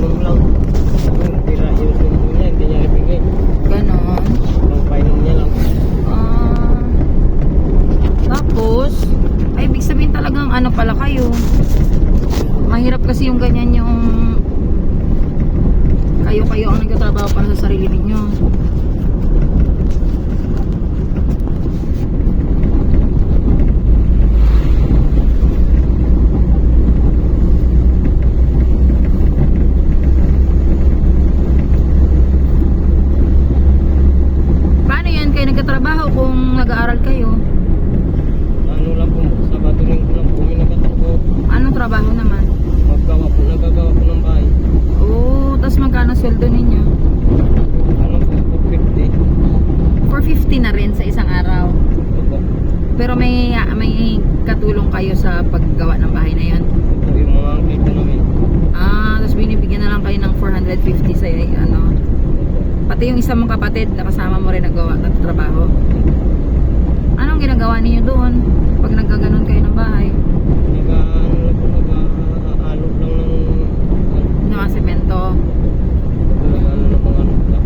painom lang. Yung tira yung sundo niya, hindi niya ibigay. Ganon. Ang painom niya lang. Tapos, ay ibig sabihin talagang ano pala kayo. Mahirap kasi yung ganyan yung kayo ang nagtatrabaho para sa sarili ninyo. Paano yan kayo nagtatrabaho kung nag-aaral kayo? Ano lang po, Sabado Linggo lang po kami nagtatrabaho. Anong trabaho naman? Nagagawa po ng bahay. Oo, tapos magkano sweldo ninyo? Ano po, 50. 450 na rin sa isang araw. Opo. Pero may katulong kayo sa paggawa ng bahay na yan. Opo, yung mga kita namin. Tapos binibigyan na lang kayo ng 450 sa ano. Pati yung isa mong kapatid na kasama mo rin naggawa ng trabaho. Anong ginagawa ninyo doon pag nagkaganon kayo ng bahay? Nag-aalok lang ng Mga semento. nag-ano ng mga ano lang.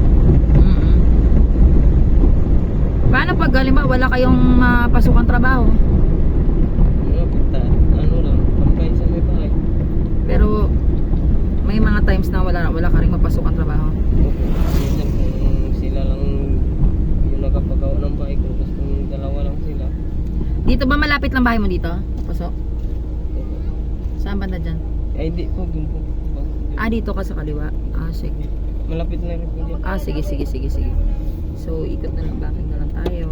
Paano pag halimbawa wala kayong mapasukang trabaho? Mga kita, ano lang, pagkain sa may bahay. Pero may mga times na wala ka rin mapasukang trabaho. Minsan kung sila lang yung nagpagawa ng bahay ko, gusto kong dalawa lang sila. Dito ba malapit lang bahay mo dito? Pasok? Opo. Saan banda dyan? Ay hindi po, dun po. Dito ka sa kaliwa. Sige. Malapit na rin po dyan. Sige. So, ikot na lang. Backing na lang tayo.